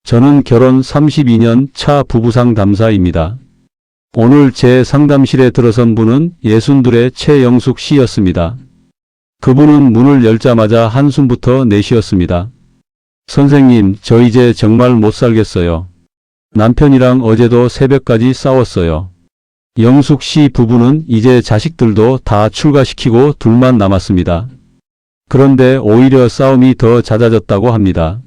저는 결혼 32년 차 부부 상담사입니다. 오늘 제 상담실에 들어선 분은 62의 최영숙 씨였습니다. 그분은 문을 열자마자 한숨부터 내쉬었습니다. 선생님, 저 이제 정말 못 살겠어요. 남편이랑 어제도 새벽까지 싸웠어요. 영숙 씨 부부는 이제 자식들도 다 출가시키고 둘만 남았습니다. 그런데 오히려 싸움이 더 잦아졌다고 합니다.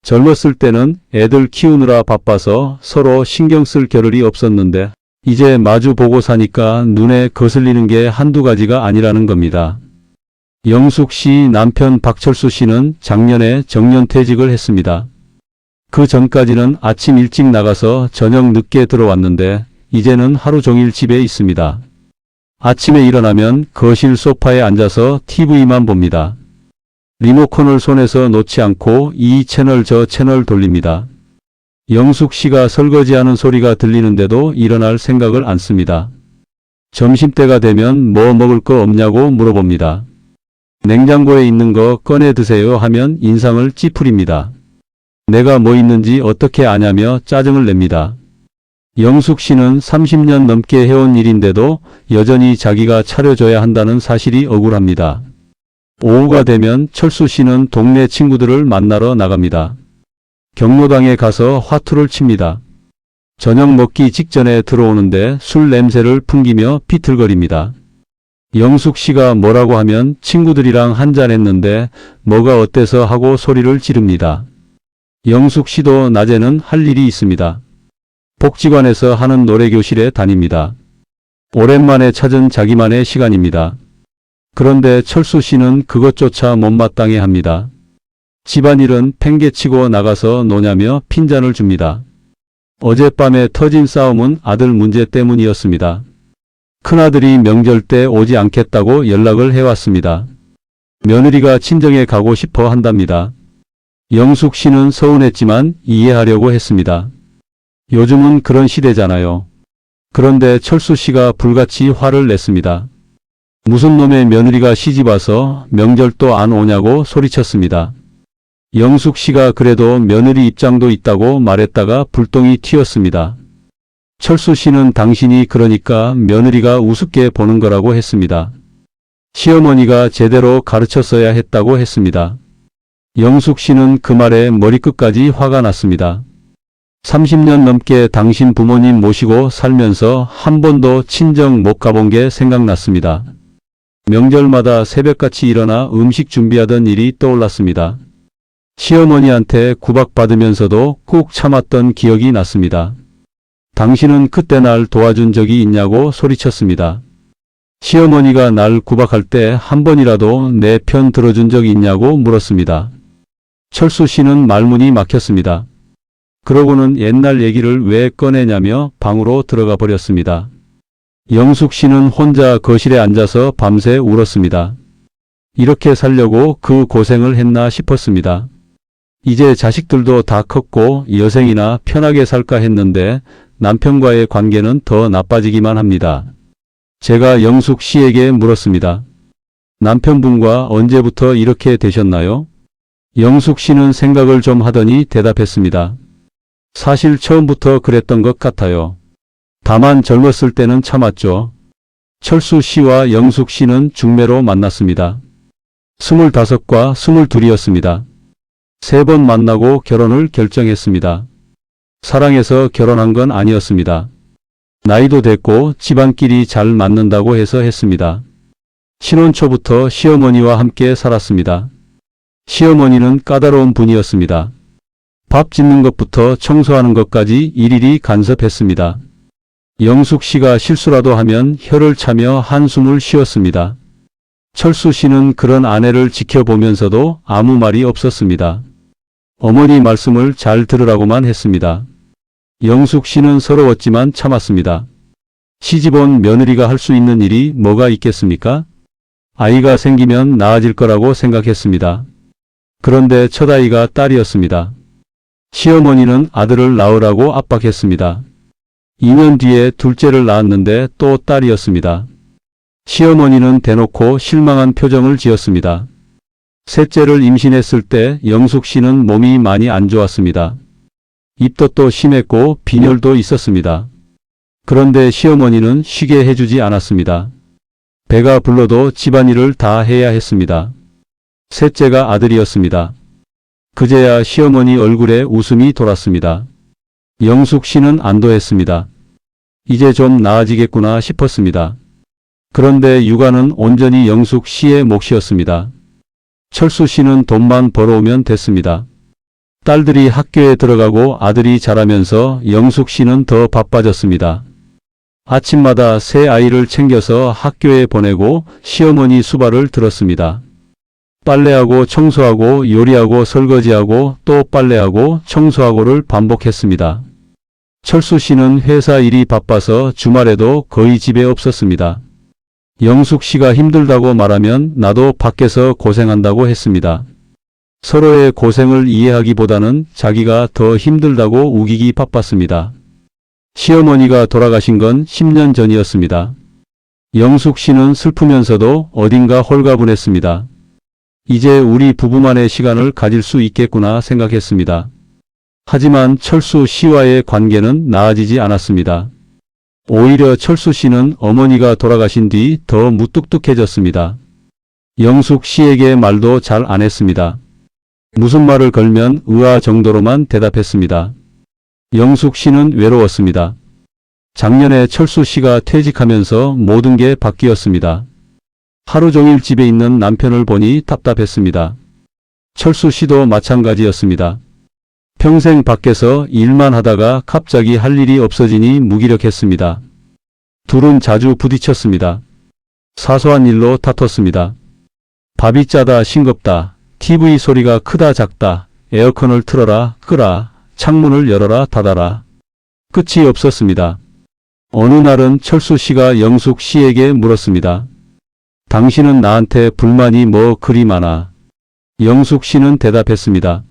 젊었을 때는 애들 키우느라 바빠서 서로 신경 쓸 겨를이 없었는데 이제 마주 보고 사니까 눈에 거슬리는 게 한두 가지가 아니라는 겁니다. 영숙 씨 남편 박철수 씨는 작년에 정년퇴직을 했습니다. 그 전까지는 아침 일찍 나가서 저녁 늦게 들어왔는데 이제는 하루 종일 집에 있습니다. 아침에 일어나면 거실 소파에 앉아서 TV만 봅니다. 리모컨을 손에서 놓지 않고 이 채널 저 채널 돌립니다. 영숙 씨가 설거지하는 소리가 들리는데도 일어날 생각을 안 씁니다. 점심때가 되면 뭐 먹을 거 없냐고 물어봅니다. 냉장고에 있는 거 꺼내 드세요 하면 인상을 찌푸립니다. 내가 뭐 있는지 어떻게 아냐며 짜증을 냅니다. 영숙 씨는 30년 넘게 해온 일인데도 여전히 자기가 차려줘야 한다는 사실이 억울합니다. 오후가 되면 철수 씨는 동네 친구들을 만나러 나갑니다. 경로당에 가서 화투를 칩니다. 저녁 먹기 직전에 들어오는데 술 냄새를 풍기며 비틀거립니다. 영숙 씨가 뭐라고 하면 친구들이랑 한잔 했는데 뭐가 어때서 하고 소리를 지릅니다. 영숙 씨도 낮에는 할 일이 있습니다. 복지관에서 하는 노래교실에 다닙니다. 오랜만에 찾은 자기만의 시간입니다. 그런데 철수 씨는 그것조차 못마땅해 합니다. 집안일은 팽개치고 나가서 노냐며 핀잔을 줍니다. 어젯밤에 터진 싸움은 아들 문제 때문이었습니다. 큰아들이 명절 때 오지 않겠다고 연락을 해왔습니다. 며느리가 친정에 가고 싶어 한답니다. 영숙 씨는 서운했지만 이해하려고 했습니다. 요즘은 그런 시대잖아요. 그런데 철수 씨가 불같이 화를 냈습니다. 무슨 놈의 며느리가 시집와서 명절도 안 오냐고 소리쳤습니다. 영숙 씨가 그래도 며느리 입장도 있다고 말했다가 불똥이 튀었습니다. 철수 씨는 당신이 그러니까 며느리가 우습게 보는 거라고 했습니다. 시어머니가 제대로 가르쳤어야 했다고 했습니다. 영숙 씨는 그 말에 머리끝까지 화가 났습니다. 30년 넘게 당신 부모님 모시고 살면서 한 번도 친정 못 가본 게 생각났습니다. 명절마다 새벽같이 일어나 음식 준비하던 일이 떠올랐습니다. 시어머니한테 구박받으면서도 꾹 참았던 기억이 났습니다. 당신은 그때 날 도와준 적이 있냐고 소리쳤습니다. 시어머니가 날 구박할 때 한 번이라도 내 편 들어준 적이 있냐고 물었습니다. 철수 씨는 말문이 막혔습니다. 그러고는 옛날 얘기를 왜 꺼내냐며 방으로 들어가 버렸습니다. 영숙 씨는 혼자 거실에 앉아서 밤새 울었습니다. 이렇게 살려고 그 고생을 했나 싶었습니다. 이제 자식들도 다 컸고 여생이나 편하게 살까 했는데 남편과의 관계는 더 나빠지기만 합니다. 제가 영숙 씨에게 물었습니다. 남편분과 언제부터 이렇게 되셨나요? 영숙 씨는 생각을 좀 하더니 대답했습니다. 사실 처음부터 그랬던 것 같아요. 다만 젊었을 때는 참았죠. 철수 씨와 영숙 씨는 중매로 만났습니다. 25과 22이었습니다. 3번 만나고 결혼을 결정했습니다. 사랑해서 결혼한 건 아니었습니다. 나이도 됐고 집안끼리 잘 맞는다고 해서 했습니다. 신혼 초부터 시어머니와 함께 살았습니다. 시어머니는 까다로운 분이었습니다. 밥 짓는 것부터 청소하는 것까지 일일이 간섭했습니다. 영숙 씨가 실수라도 하면 혀를 차며 한숨을 쉬었습니다. 철수 씨는 그런 아내를 지켜보면서도 아무 말이 없었습니다. 어머니 말씀을 잘 들으라고만 했습니다. 영숙 씨는 서러웠지만 참았습니다. 시집온 며느리가 할 수 있는 일이 뭐가 있겠습니까? 아이가 생기면 나아질 거라고 생각했습니다. 그런데 첫 아이가 딸이었습니다. 시어머니는 아들을 낳으라고 압박했습니다. 2년 뒤에 둘째를 낳았는데 또 딸이었습니다. 시어머니는 대놓고 실망한 표정을 지었습니다. 셋째를 임신했을 때 영숙 씨는 몸이 많이 안 좋았습니다. 입덧도 심했고 빈혈도 있었습니다. 그런데 시어머니는 쉬게 해주지 않았습니다. 배가 불러도 집안일을 다 해야 했습니다. 셋째가 아들이었습니다. 그제야 시어머니 얼굴에 웃음이 돌았습니다. 영숙 씨는 안도했습니다. 이제 좀 나아지겠구나 싶었습니다. 그런데 육아는 온전히 영숙 씨의 몫이었습니다. 철수 씨는 돈만 벌어오면 됐습니다. 딸들이 학교에 들어가고 아들이 자라면서 영숙 씨는 더 바빠졌습니다. 아침마다 새 아이를 챙겨서 학교에 보내고 시어머니 수발을 들었습니다. 빨래하고 청소하고 요리하고 설거지하고 또 빨래하고 청소하고를 반복했습니다. 철수 씨는 회사 일이 바빠서 주말에도 거의 집에 없었습니다. 영숙 씨가 힘들다고 말하면 나도 밖에서 고생한다고 했습니다. 서로의 고생을 이해하기보다는 자기가 더 힘들다고 우기기 바빴습니다. 시어머니가 돌아가신 건 10년 전이었습니다. 영숙 씨는 슬프면서도 어딘가 홀가분했습니다. 이제 우리 부부만의 시간을 가질 수 있겠구나 생각했습니다. 하지만 철수 씨와의 관계는 나아지지 않았습니다. 오히려 철수 씨는 어머니가 돌아가신 뒤 더 무뚝뚝해졌습니다. 영숙 씨에게 말도 잘 안 했습니다. 무슨 말을 걸면 의아 정도로만 대답했습니다. 영숙 씨는 외로웠습니다. 작년에 철수 씨가 퇴직하면서 모든 게 바뀌었습니다. 하루 종일 집에 있는 남편을 보니 답답했습니다. 철수 씨도 마찬가지였습니다. 평생 밖에서 일만 하다가 갑자기 할 일이 없어지니 무기력했습니다. 둘은 자주 부딪혔습니다. 사소한 일로 다퉜습니다. 밥이 짜다 싱겁다, TV 소리가 크다 작다, 에어컨을 틀어라 끄라, 창문을 열어라 닫아라. 끝이 없었습니다. 어느 날은 철수 씨가 영숙 씨에게 물었습니다. 당신은 나한테 불만이 뭐 그리 많아? 영숙 씨는 대답했습니다.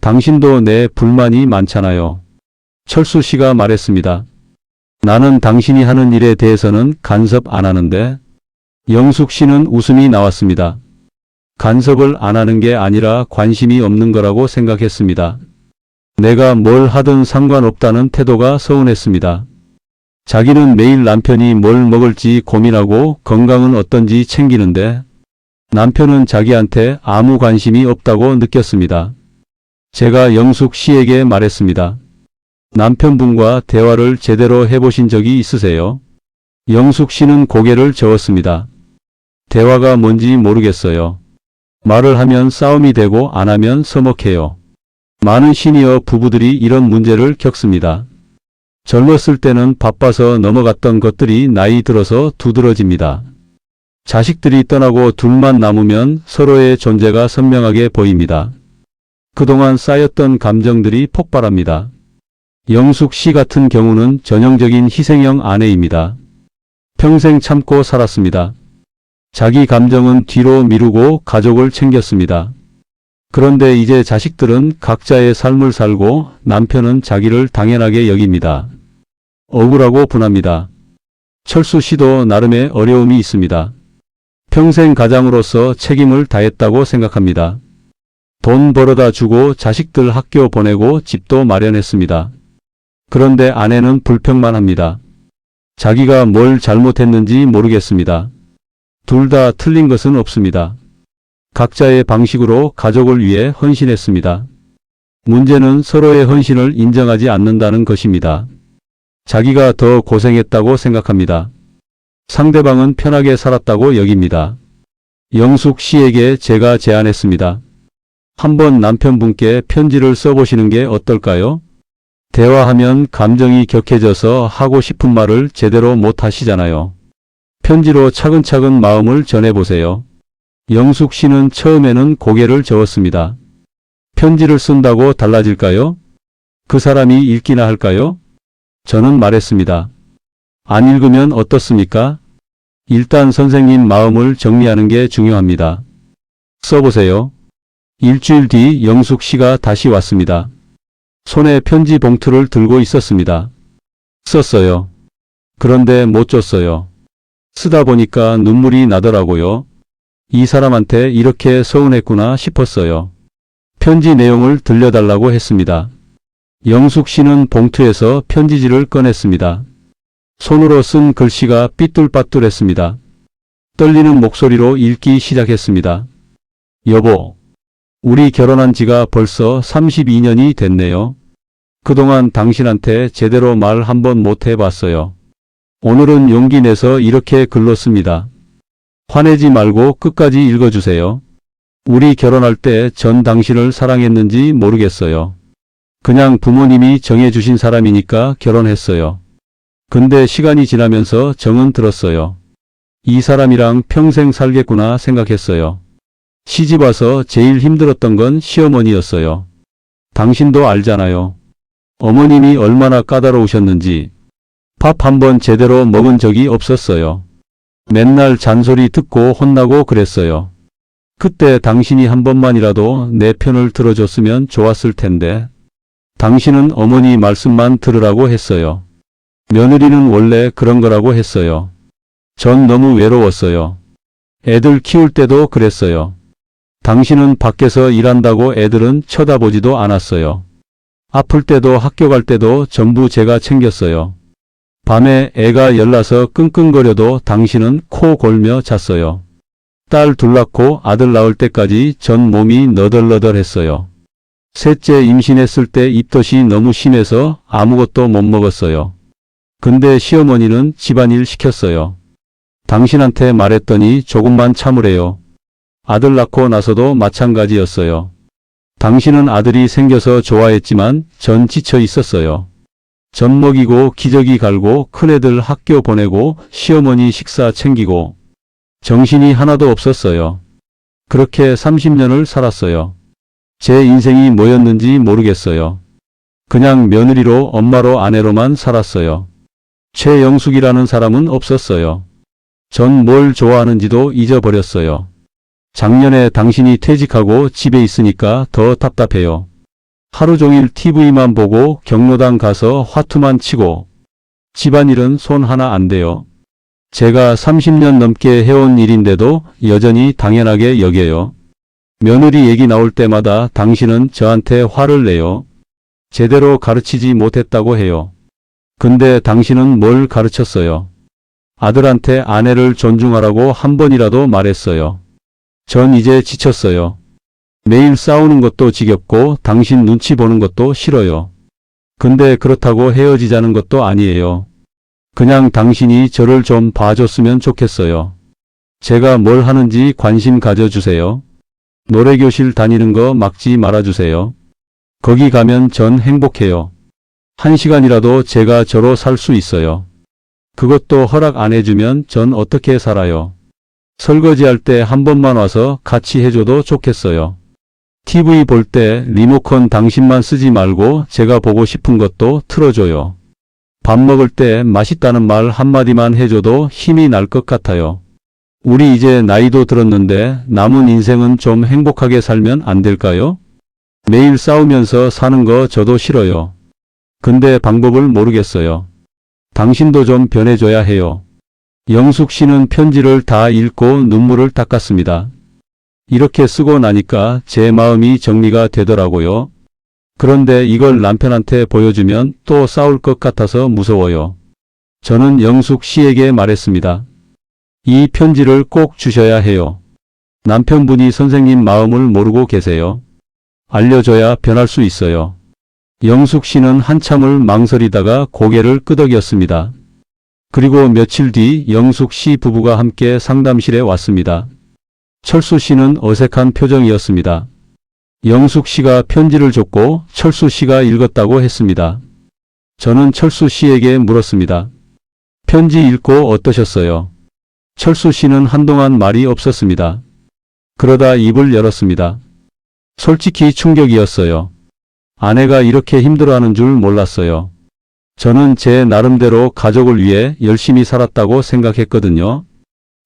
당신도 내 불만이 많잖아요. 철수 씨가 말했습니다. 나는 당신이 하는 일에 대해서는 간섭 안 하는데. 영숙 씨는 웃음이 나왔습니다. 간섭을 안 하는 게 아니라 관심이 없는 거라고 생각했습니다. 내가 뭘 하든 상관없다는 태도가 서운했습니다. 자기는 매일 남편이 뭘 먹을지 고민하고 건강은 어떤지 챙기는데 남편은 자기한테 아무 관심이 없다고 느꼈습니다. 제가 영숙 씨에게 말했습니다. 남편분과 대화를 제대로 해보신 적이 있으세요? 영숙 씨는 고개를 저었습니다. 대화가 뭔지 모르겠어요. 말을 하면 싸움이 되고 안 하면 서먹해요. 많은 시니어 부부들이 이런 문제를 겪습니다. 젊었을 때는 바빠서 넘어갔던 것들이 나이 들어서 두드러집니다. 자식들이 떠나고 둘만 남으면 서로의 존재가 선명하게 보입니다. 그동안 쌓였던 감정들이 폭발합니다. 영숙 씨 같은 경우는 전형적인 희생형 아내입니다. 평생 참고 살았습니다. 자기 감정은 뒤로 미루고 가족을 챙겼습니다. 그런데 이제 자식들은 각자의 삶을 살고 남편은 자기를 당연하게 여깁니다. 억울하고 분합니다. 철수 씨도 나름의 어려움이 있습니다. 평생 가장으로서 책임을 다했다고 생각합니다. 돈 벌어다 주고 자식들 학교 보내고 집도 마련했습니다. 그런데 아내는 불평만 합니다. 자기가 뭘 잘못했는지 모르겠습니다. 둘 다 틀린 것은 없습니다. 각자의 방식으로 가족을 위해 헌신했습니다. 문제는 서로의 헌신을 인정하지 않는다는 것입니다. 자기가 더 고생했다고 생각합니다. 상대방은 편하게 살았다고 여깁니다. 영숙 씨에게 제가 제안했습니다. 한번 남편분께 편지를 써보시는 게 어떨까요? 대화하면 감정이 격해져서 하고 싶은 말을 제대로 못 하시잖아요. 편지로 차근차근 마음을 전해보세요. 영숙 씨는 처음에는 고개를 저었습니다. 편지를 쓴다고 달라질까요? 그 사람이 읽기나 할까요? 저는 말했습니다. 안 읽으면 어떻습니까? 일단 선생님 마음을 정리하는 게 중요합니다. 써보세요. 일주일 뒤 영숙 씨가 다시 왔습니다. 손에 편지 봉투를 들고 있었습니다. 썼어요. 그런데 못 줬어요. 쓰다 보니까 눈물이 나더라고요. 이 사람한테 이렇게 서운했구나 싶었어요. 편지 내용을 들려달라고 했습니다. 영숙 씨는 봉투에서 편지지를 꺼냈습니다. 손으로 쓴 글씨가 삐뚤빠뚤했습니다. 떨리는 목소리로 읽기 시작했습니다. 여보, 우리 결혼한 지가 벌써 32년이 됐네요. 그동안 당신한테 제대로 말 한번 못 해봤어요. 오늘은 용기 내서 이렇게 글렀습니다. 화내지 말고 끝까지 읽어주세요. 우리 결혼할 때 전 당신을 사랑했는지 모르겠어요. 그냥 부모님이 정해주신 사람이니까 결혼했어요. 근데 시간이 지나면서 정은 들었어요. 이 사람이랑 평생 살겠구나 생각했어요. 시집 와서 제일 힘들었던 건 시어머니였어요. 당신도 알잖아요. 어머님이 얼마나 까다로우셨는지 밥 한 번 제대로 먹은 적이 없었어요. 맨날 잔소리 듣고 혼나고 그랬어요. 그때 당신이 한 번만이라도 내 편을 들어줬으면 좋았을 텐데. 당신은 어머니 말씀만 들으라고 했어요. 며느리는 원래 그런 거라고 했어요. 전 너무 외로웠어요. 애들 키울 때도 그랬어요. 당신은 밖에서 일한다고 애들은 쳐다보지도 않았어요. 아플 때도 학교 갈 때도 전부 제가 챙겼어요. 밤에 애가 열나서 끙끙거려도 당신은 코 골며 잤어요. 딸 둘 낳고 아들 낳을 때까지 전 몸이 너덜너덜했어요. 셋째 임신했을 때 입덧이 너무 심해서 아무것도 못 먹었어요. 근데 시어머니는 집안일 시켰어요. 당신한테 말했더니 조금만 참으래요. 아들 낳고 나서도 마찬가지였어요. 당신은 아들이 생겨서 좋아했지만 전 지쳐 있었어요. 젖 먹이고 기저귀 갈고 큰애들 학교 보내고 시어머니 식사 챙기고 정신이 하나도 없었어요. 그렇게 30년을 살았어요. 제 인생이 뭐였는지 모르겠어요. 그냥 며느리로 엄마로 아내로만 살았어요. 최영숙이라는 사람은 없었어요. 전 뭘 좋아하는지도 잊어버렸어요. 작년에 당신이 퇴직하고 집에 있으니까 더 답답해요. 하루 종일 TV만 보고 경로당 가서 화투만 치고 집안일은 손 하나 안 대요. 제가 30년 넘게 해온 일인데도 여전히 당연하게 여겨요. 며느리 얘기 나올 때마다 당신은 저한테 화를 내요. 제대로 가르치지 못했다고 해요. 근데 당신은 뭘 가르쳤어요? 아들한테 아내를 존중하라고 한 번이라도 말했어요. 전 이제 지쳤어요. 매일 싸우는 것도 지겹고 당신 눈치 보는 것도 싫어요. 근데 그렇다고 헤어지자는 것도 아니에요. 그냥 당신이 저를 좀 봐줬으면 좋겠어요. 제가 뭘 하는지 관심 가져주세요. 노래교실 다니는 거 막지 말아주세요. 거기 가면 전 행복해요. 1시간이라도 제가 저로 살 수 있어요. 그것도 허락 안 해주면 전 어떻게 살아요? 설거지할 때 한 번만 와서 같이 해줘도 좋겠어요. TV 볼 때 리모컨 당신만 쓰지 말고 제가 보고 싶은 것도 틀어줘요. 밥 먹을 때 맛있다는 말 한마디만 해줘도 힘이 날 것 같아요. 우리 이제 나이도 들었는데 남은 인생은 좀 행복하게 살면 안 될까요? 매일 싸우면서 사는 거 저도 싫어요. 근데 방법을 모르겠어요. 당신도 좀 변해줘야 해요. 영숙 씨는 편지를 다 읽고 눈물을 닦았습니다. 이렇게 쓰고 나니까 제 마음이 정리가 되더라고요. 그런데 이걸 남편한테 보여주면 또 싸울 것 같아서 무서워요. 저는 영숙 씨에게 말했습니다. 이 편지를 꼭 주셔야 해요. 남편분이 선생님 마음을 모르고 계세요. 알려줘야 변할 수 있어요. 영숙 씨는 한참을 망설이다가 고개를 끄덕였습니다. 그리고 며칠 뒤 영숙 씨 부부가 함께 상담실에 왔습니다. 철수 씨는 어색한 표정이었습니다. 영숙 씨가 편지를 줬고 철수 씨가 읽었다고 했습니다. 저는 철수 씨에게 물었습니다. 편지 읽고 어떠셨어요? 철수 씨는 한동안 말이 없었습니다. 그러다 입을 열었습니다. 솔직히 충격이었어요. 아내가 이렇게 힘들어하는 줄 몰랐어요. 저는 제 나름대로 가족을 위해 열심히 살았다고 생각했거든요.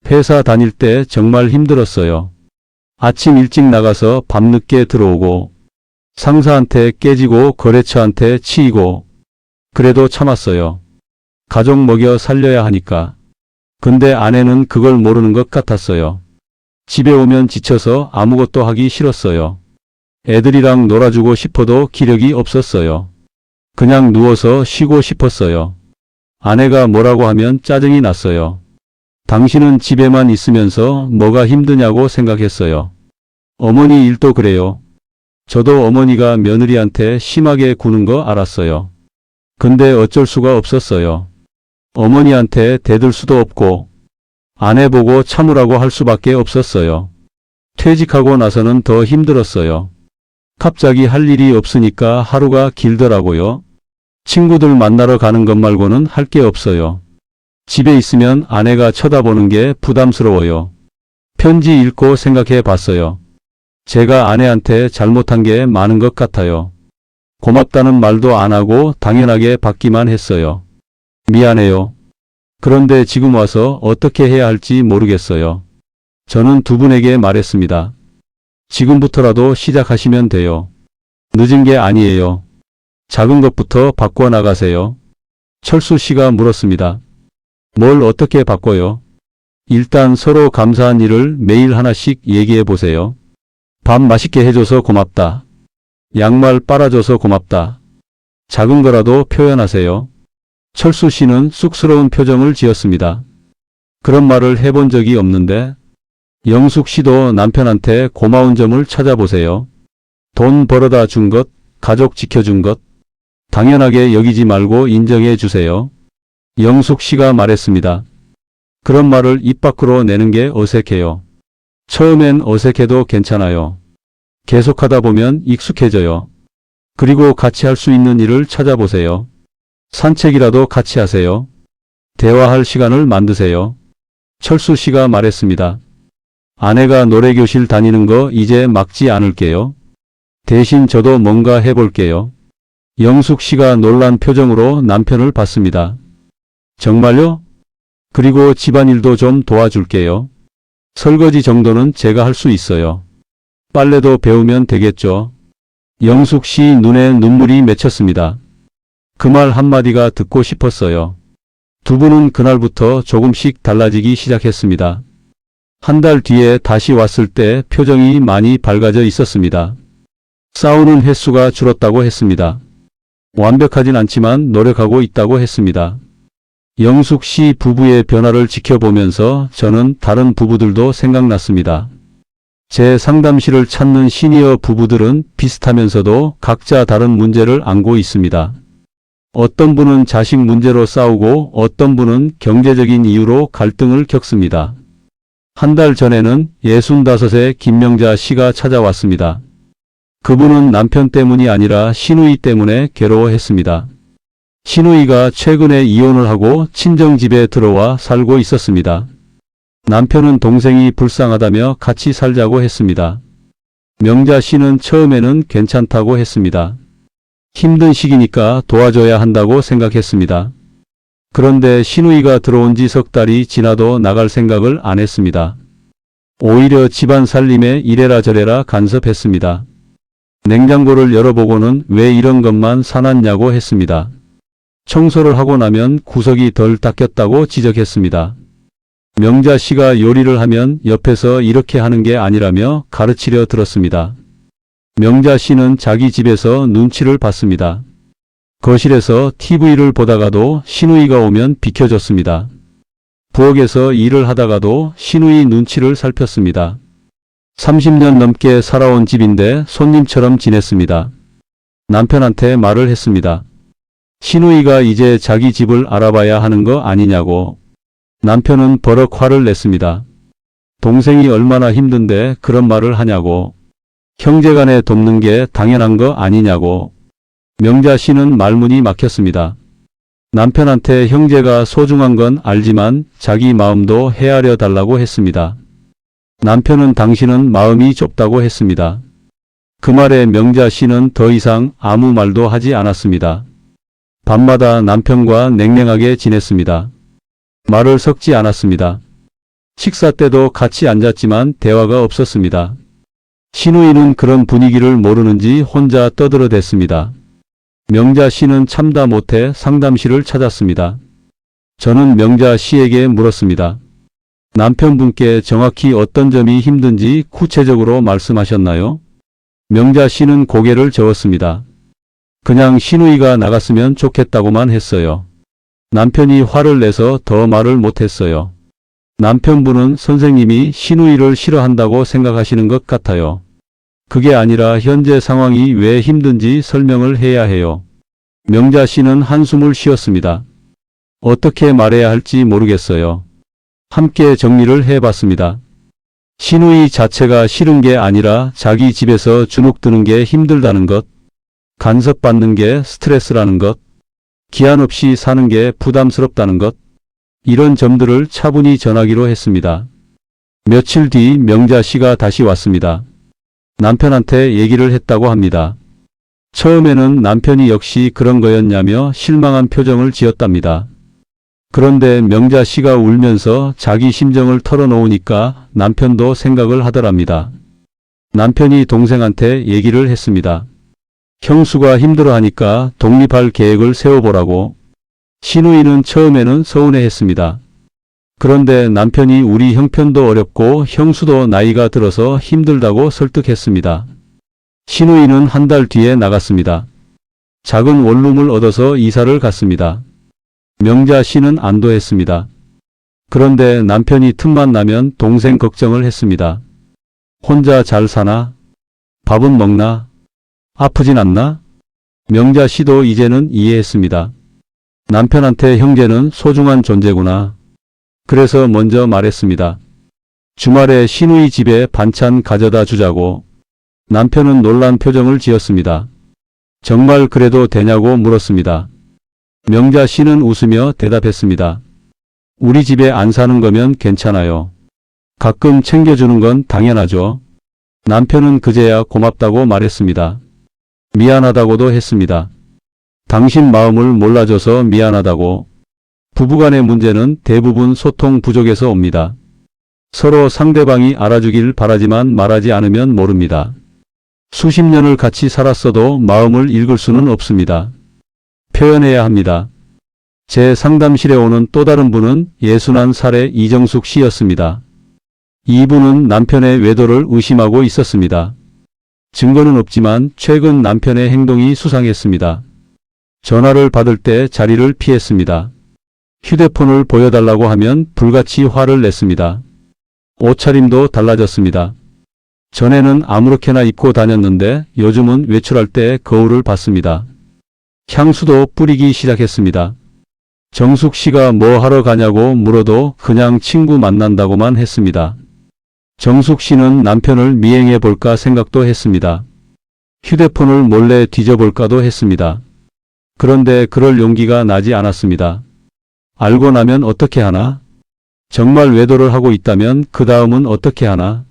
회사 다닐 때 정말 힘들었어요. 아침 일찍 나가서 밤늦게 들어오고 상사한테 깨지고 거래처한테 치이고 그래도 참았어요. 가족 먹여 살려야 하니까. 근데 아내는 그걸 모르는 것 같았어요. 집에 오면 지쳐서 아무것도 하기 싫었어요. 애들이랑 놀아주고 싶어도 기력이 없었어요. 그냥 누워서 쉬고 싶었어요. 아내가 뭐라고 하면 짜증이 났어요. 당신은 집에만 있으면서 뭐가 힘드냐고 생각했어요. 어머니 일도 그래요. 저도 어머니가 며느리한테 심하게 구는 거 알았어요. 근데 어쩔 수가 없었어요. 어머니한테 대들 수도 없고 아내 보고 참으라고 할 수밖에 없었어요. 퇴직하고 나서는 더 힘들었어요. 갑자기 할 일이 없으니까 하루가 길더라고요. 친구들 만나러 가는 것 말고는 할 게 없어요. 집에 있으면 아내가 쳐다보는 게 부담스러워요. 편지 읽고 생각해 봤어요. 제가 아내한테 잘못한 게 많은 것 같아요. 고맙다는 말도 안 하고 당연하게 받기만 했어요. 미안해요. 그런데 지금 와서 어떻게 해야 할지 모르겠어요. 저는 두 분에게 말했습니다. 지금부터라도 시작하시면 돼요. 늦은 게 아니에요. 작은 것부터 바꿔 나가세요. 철수 씨가 물었습니다. 뭘 어떻게 바꿔요? 일단 서로 감사한 일을 매일 하나씩 얘기해 보세요. 밥 맛있게 해줘서 고맙다. 양말 빨아줘서 고맙다. 작은 거라도 표현하세요. 철수 씨는 쑥스러운 표정을 지었습니다. 그런 말을 해본 적이 없는데 영숙 씨도 남편한테 고마운 점을 찾아보세요. 돈 벌어다 준 것, 가족 지켜준 것, 당연하게 여기지 말고 인정해 주세요. 영숙 씨가 말했습니다. 그런 말을 입 밖으로 내는 게 어색해요. 처음엔 어색해도 괜찮아요. 계속하다 보면 익숙해져요. 그리고 같이 할 수 있는 일을 찾아보세요. 산책이라도 같이 하세요. 대화할 시간을 만드세요. 철수 씨가 말했습니다. 아내가 노래교실 다니는 거 이제 막지 않을게요. 대신 저도 뭔가 해볼게요. 영숙 씨가 놀란 표정으로 남편을 봤습니다. 정말요? 그리고 집안일도 좀 도와줄게요. 설거지 정도는 제가 할 수 있어요. 빨래도 배우면 되겠죠. 영숙 씨 눈에 눈물이 맺혔습니다. 그 말 한마디가 듣고 싶었어요. 두 분은 그날부터 조금씩 달라지기 시작했습니다. 한 달 뒤에 다시 왔을 때 표정이 많이 밝아져 있었습니다. 싸우는 횟수가 줄었다고 했습니다. 완벽하진 않지만 노력하고 있다고 했습니다. 영숙 씨 부부의 변화를 지켜보면서 저는 다른 부부들도 생각났습니다. 제 상담실을 찾는 시니어 부부들은 비슷하면서도 각자 다른 문제를 안고 있습니다. 어떤 분은 자식 문제로 싸우고 어떤 분은 경제적인 이유로 갈등을 겪습니다. 한 달 전에는 65의 김명자 씨가 찾아왔습니다. 그분은 남편 때문이 아니라 시누이 때문에 괴로워했습니다. 시누이가 최근에 이혼을 하고 친정집에 들어와 살고 있었습니다. 남편은 동생이 불쌍하다며 같이 살자고 했습니다. 명자 씨는 처음에는 괜찮다고 했습니다. 힘든 시기니까 도와줘야 한다고 생각했습니다. 그런데 시누이가 들어온 지 석 달이 지나도 나갈 생각을 안 했습니다. 오히려 집안 살림에 이래라 저래라 간섭했습니다. 냉장고를 열어보고는 왜 이런 것만 사놨냐고 했습니다. 청소를 하고 나면 구석이 덜 닦였다고 지적했습니다. 명자 씨가 요리를 하면 옆에서 이렇게 하는 게 아니라며 가르치려 들었습니다. 명자 씨는 자기 집에서 눈치를 봤습니다. 거실에서 TV를 보다가도 시누이가 오면 비켜줬습니다. 부엌에서 일을 하다가도 시누이 눈치를 살폈습니다. 30년 넘게 살아온 집인데 손님처럼 지냈습니다. 남편한테 말을 했습니다. 시누이가 이제 자기 집을 알아봐야 하는 거 아니냐고. 남편은 버럭 화를 냈습니다. 동생이 얼마나 힘든데 그런 말을 하냐고. 형제간에 돕는 게 당연한 거 아니냐고. 명자 씨는 말문이 막혔습니다. 남편한테 형제가 소중한 건 알지만 자기 마음도 헤아려 달라고 했습니다. 남편은 당신은 마음이 좁다고 했습니다. 그 말에 명자 씨는 더 이상 아무 말도 하지 않았습니다. 밤마다 남편과 냉랭하게 지냈습니다. 말을 섞지 않았습니다. 식사 때도 같이 앉았지만 대화가 없었습니다. 시누이는 그런 분위기를 모르는지 혼자 떠들어댔습니다. 명자 씨는 참다 못해 상담실을 찾았습니다. 저는 명자 씨에게 물었습니다. 남편분께 정확히 어떤 점이 힘든지 구체적으로 말씀하셨나요? 명자 씨는 고개를 저었습니다. 그냥 신우이가 나갔으면 좋겠다고만 했어요. 남편이 화를 내서 더 말을 못했어요. 남편분은 선생님이 신우이를 싫어한다고 생각하시는 것 같아요. 그게 아니라 현재 상황이 왜 힘든지 설명을 해야 해요. 명자 씨는 한숨을 쉬었습니다. 어떻게 말해야 할지 모르겠어요. 함께 정리를 해봤습니다. 신우이 자체가 싫은 게 아니라 자기 집에서 주눅드는 게 힘들다는 것, 간섭받는 게 스트레스라는 것, 기한 없이 사는 게 부담스럽다는 것, 이런 점들을 차분히 전하기로 했습니다. 며칠 뒤 명자 씨가 다시 왔습니다. 남편한테 얘기를 했다고 합니다. 처음에는 남편이 역시 그런 거였냐며 실망한 표정을 지었답니다. 그런데 명자 씨가 울면서 자기 심정을 털어놓으니까 남편도 생각을 하더랍니다. 남편이 동생한테 얘기를 했습니다. 형수가 힘들어하니까 독립할 계획을 세워보라고. 신우이는 처음에는 서운해했습니다. 그런데 남편이 우리 형편도 어렵고 형수도 나이가 들어서 힘들다고 설득했습니다. 신우이는 한 달 뒤에 나갔습니다. 작은 원룸을 얻어서 이사를 갔습니다. 명자 씨는 안도했습니다. 그런데 남편이 틈만 나면 동생 걱정을 했습니다. 혼자 잘 사나? 밥은 먹나? 아프진 않나? 명자 씨도 이제는 이해했습니다. 남편한테 형제는 소중한 존재구나. 그래서 먼저 말했습니다. 주말에 신우이 집에 반찬 가져다 주자고. 남편은 놀란 표정을 지었습니다. 정말 그래도 되냐고 물었습니다. 명자 씨는 웃으며 대답했습니다. 우리 집에 안 사는 거면 괜찮아요. 가끔 챙겨주는 건 당연하죠. 남편은 그제야 고맙다고 말했습니다. 미안하다고도 했습니다. 당신 마음을 몰라줘서 미안하다고. 부부간의 문제는 대부분 소통 부족에서 옵니다. 서로 상대방이 알아주길 바라지만 말하지 않으면 모릅니다. 수십 년을 같이 살았어도 마음을 읽을 수는 없습니다. 표현해야 합니다. 제 상담실에 오는 또 다른 분은 61살의 이정숙 씨였습니다. 이분은 남편의 외도를 의심하고 있었습니다. 증거는 없지만 최근 남편의 행동이 수상했습니다. 전화를 받을 때 자리를 피했습니다. 휴대폰을 보여달라고 하면 불같이 화를 냈습니다. 옷차림도 달라졌습니다. 전에는 아무렇게나 입고 다녔는데 요즘은 외출할 때 거울을 봤습니다. 향수도 뿌리기 시작했습니다. 정숙 씨가 뭐 하러 가냐고 물어도 그냥 친구 만난다고만 했습니다. 정숙 씨는 남편을 미행해 볼까 생각도 했습니다. 휴대폰을 몰래 뒤져볼까도 했습니다. 그런데 그럴 용기가 나지 않았습니다. 알고 나면 어떻게 하나? 정말 외도를 하고 있다면 그 다음은 어떻게 하나?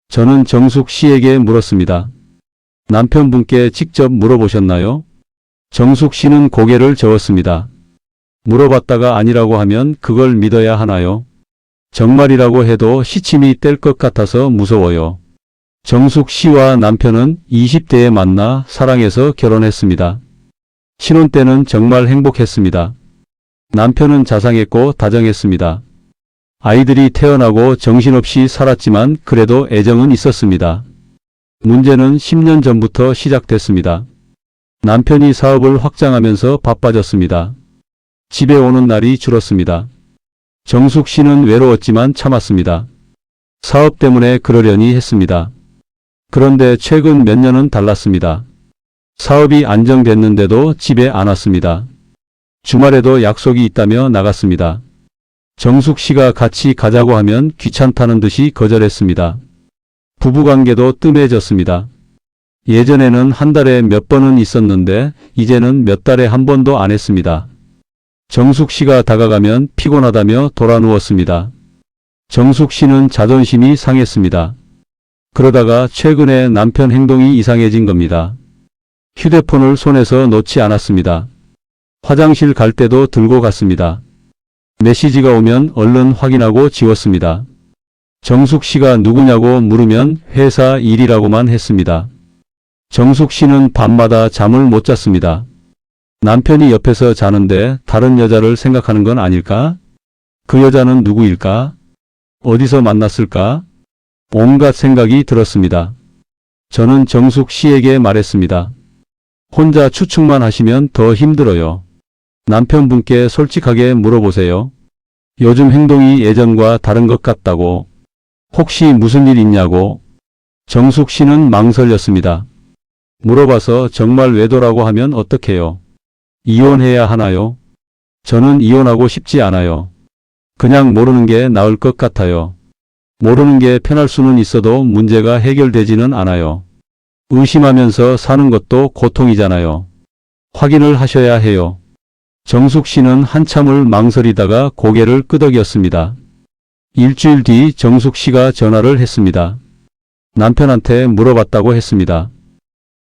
저는 정숙 씨에게 물었습니다. 남편분께 직접 물어보셨나요? 정숙 씨는 고개를 저었습니다. 물어봤다가 아니라고 하면 그걸 믿어야 하나요? 정말이라고 해도 시침이 뗄 것 같아서 무서워요. 정숙 씨와 남편은 20대에 만나 사랑해서 결혼했습니다. 신혼 때는 정말 행복했습니다. 남편은 자상했고 다정했습니다. 아이들이 태어나고 정신없이 살았지만 그래도 애정은 있었습니다. 문제는 10년 전부터 시작됐습니다. 남편이 사업을 확장하면서 바빠졌습니다. 집에 오는 날이 줄었습니다. 정숙 씨는 외로웠지만 참았습니다. 사업 때문에 그러려니 했습니다. 그런데 최근 몇 년은 달랐습니다. 사업이 안정됐는데도 집에 안 왔습니다. 주말에도 약속이 있다며 나갔습니다. 정숙 씨가 같이 가자고 하면 귀찮다는 듯이 거절했습니다. 부부관계도 뜸해졌습니다. 예전에는 한 달에 몇 번은 있었는데 이제는 몇 달에 한 번도 안 했습니다. 정숙 씨가 다가가면 피곤하다며 돌아 누웠습니다. 정숙 씨는 자존심이 상했습니다. 그러다가 최근에 남편 행동이 이상해진 겁니다. 휴대폰을 손에서 놓지 않았습니다. 화장실 갈 때도 들고 갔습니다. 메시지가 오면 얼른 확인하고 지웠습니다. 정숙 씨가 누구냐고 물으면 회사 일이라고만 했습니다. 정숙 씨는 밤마다 잠을 못 잤습니다. 남편이 옆에서 자는데 다른 여자를 생각하는 건 아닐까? 그 여자는 누구일까? 어디서 만났을까? 온갖 생각이 들었습니다. 저는 정숙 씨에게 말했습니다. 혼자 추측만 하시면 더 힘들어요. 남편분께 솔직하게 물어보세요. 요즘 행동이 예전과 다른 것 같다고. 혹시 무슨 일 있냐고. 정숙 씨는 망설였습니다. 물어봐서 정말 외도라고 하면 어떡해요? 이혼해야 하나요? 저는 이혼하고 싶지 않아요. 그냥 모르는 게 나을 것 같아요. 모르는 게 편할 수는 있어도 문제가 해결되지는 않아요. 의심하면서 사는 것도 고통이잖아요. 확인을 하셔야 해요. 정숙 씨는 한참을 망설이다가 고개를 끄덕였습니다. 일주일 뒤 정숙 씨가 전화를 했습니다. 남편한테 물어봤다고 했습니다.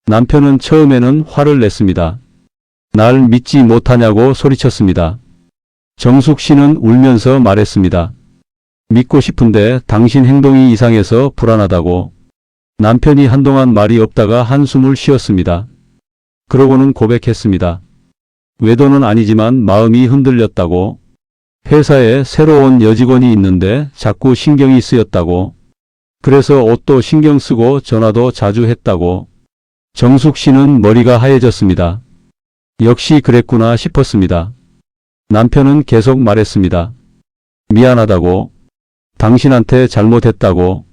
남편은 처음에는 화를 냈습니다. 날 믿지 못하냐고 소리쳤습니다. 정숙 씨는 울면서 말했습니다. 믿고 싶은데 당신 행동이 이상해서 불안하다고. 남편이 한동안 말이 없다가 한숨을 쉬었습니다. 그러고는 고백했습니다. 외도는 아니지만 마음이 흔들렸다고. 회사에 새로 온 여직원이 있는데 자꾸 신경이 쓰였다고. 그래서 옷도 신경 쓰고 전화도 자주 했다고. 정숙 씨는 머리가 하얘졌습니다. 역시 그랬구나 싶었습니다. 남편은 계속 말했습니다. 미안하다고. 당신한테 잘못했다고.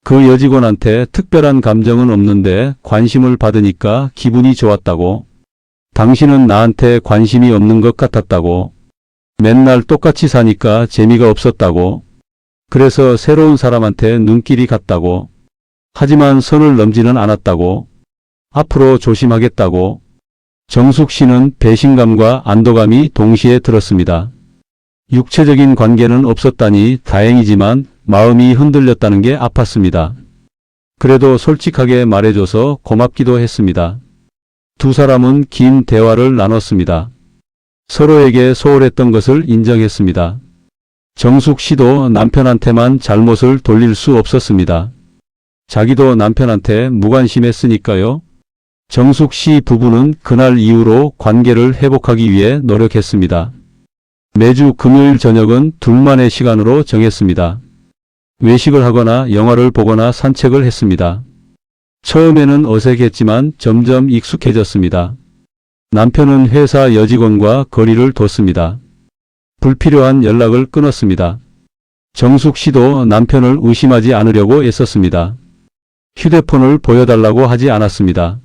그 여직원한테 특별한 감정은 없는데 관심을 받으니까 기분이 좋았다고. 당신은 나한테 관심이 없는 것 같았다고. 맨날 똑같이 사니까 재미가 없었다고. 그래서 새로운 사람한테 눈길이 갔다고. 하지만 선을 넘지는 않았다고. 앞으로 조심하겠다고. 정숙 씨는 배신감과 안도감이 동시에 들었습니다. 육체적인 관계는 없었다니 다행이지만 마음이 흔들렸다는 게 아팠습니다. 그래도 솔직하게 말해줘서 고맙기도 했습니다. 두 사람은 긴 대화를 나눴습니다. 서로에게 소홀했던 것을 인정했습니다. 정숙 씨도 남편한테만 잘못을 돌릴 수 없었습니다. 자기도 남편한테 무관심했으니까요. 정숙 씨 부부는 그날 이후로 관계를 회복하기 위해 노력했습니다. 매주 금요일 저녁은 둘만의 시간으로 정했습니다. 외식을 하거나 영화를 보거나 산책을 했습니다. 처음에는 어색했지만 점점 익숙해졌습니다. 남편은 회사 여직원과 거리를 뒀습니다. 불필요한 연락을 끊었습니다. 정숙 씨도 남편을 의심하지 않으려고 애썼습니다. 휴대폰을 보여달라고 하지 않았습니다.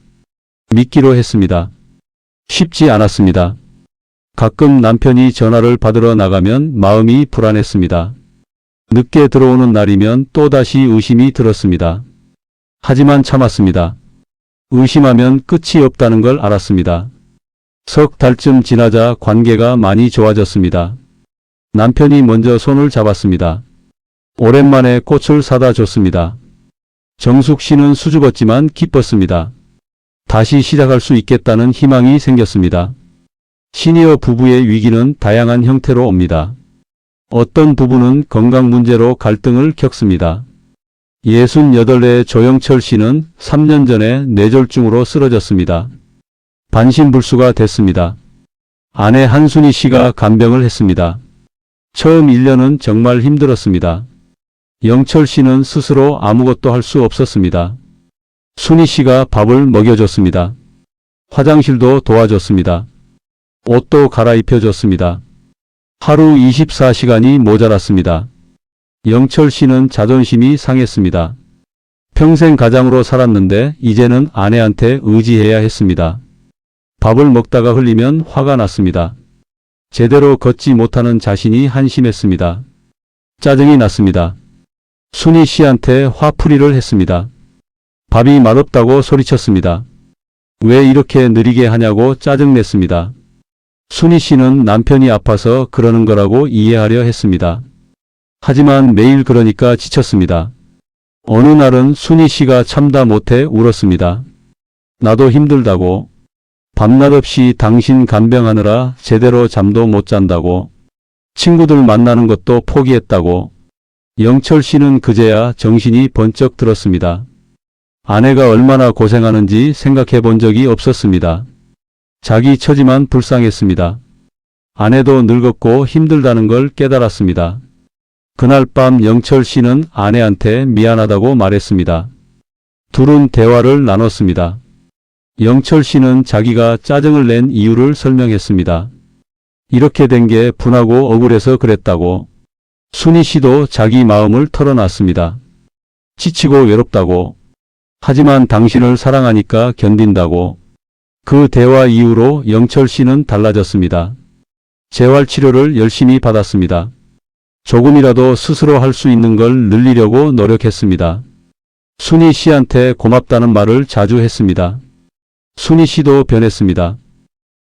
믿기로 했습니다. 쉽지 않았습니다. 가끔 남편이 전화를 받으러 나가면 마음이 불안했습니다. 늦게 들어오는 날이면 또다시 의심이 들었습니다. 하지만 참았습니다. 의심하면 끝이 없다는 걸 알았습니다. 석 달쯤 지나자 관계가 많이 좋아졌습니다. 남편이 먼저 손을 잡았습니다. 오랜만에 꽃을 사다 줬습니다. 정숙 씨는 수줍었지만 기뻤습니다. 다시 시작할 수 있겠다는 희망이 생겼습니다. 시니어 부부의 위기는 다양한 형태로 옵니다. 어떤 부부는 건강 문제로 갈등을 겪습니다. 68의 조영철 씨는 3년 전에 뇌졸중으로 쓰러졌습니다. 반신불수가 됐습니다. 아내 한순희 씨가 간병을 했습니다. 처음 1년은 정말 힘들었습니다. 영철 씨는 스스로 아무것도 할 수 없었습니다. 순희 씨가 밥을 먹여줬습니다. 화장실도 도와줬습니다. 옷도 갈아입혀줬습니다. 하루 24시간이 모자랐습니다. 영철 씨는 자존심이 상했습니다. 평생 가장으로 살았는데 이제는 아내한테 의지해야 했습니다. 밥을 먹다가 흘리면 화가 났습니다. 제대로 걷지 못하는 자신이 한심했습니다. 짜증이 났습니다. 순희 씨한테 화풀이를 했습니다. 밥이 맛없다고 소리쳤습니다. 왜 이렇게 느리게 하냐고 짜증냈습니다. 순희 씨는 남편이 아파서 그러는 거라고 이해하려 했습니다. 하지만 매일 그러니까 지쳤습니다. 어느 날은 순희 씨가 참다 못해 울었습니다. 나도 힘들다고. 밤낮 없이 당신 간병하느라 제대로 잠도 못 잔다고. 친구들 만나는 것도 포기했다고. 영철 씨는 그제야 정신이 번쩍 들었습니다. 아내가 얼마나 고생하는지 생각해 본 적이 없었습니다. 자기 처지만 불쌍했습니다. 아내도 늙었고 힘들다는 걸 깨달았습니다. 그날 밤 영철 씨는 아내한테 미안하다고 말했습니다. 둘은 대화를 나눴습니다. 영철 씨는 자기가 짜증을 낸 이유를 설명했습니다. 이렇게 된 게 분하고 억울해서 그랬다고. 순희 씨도 자기 마음을 털어놨습니다. 지치고 외롭다고. 하지만 당신을 사랑하니까 견딘다고. 그 대화 이후로 영철 씨는 달라졌습니다. 재활치료를 열심히 받았습니다. 조금이라도 스스로 할 수 있는 걸 늘리려고 노력했습니다. 순희 씨한테 고맙다는 말을 자주 했습니다. 순희 씨도 변했습니다.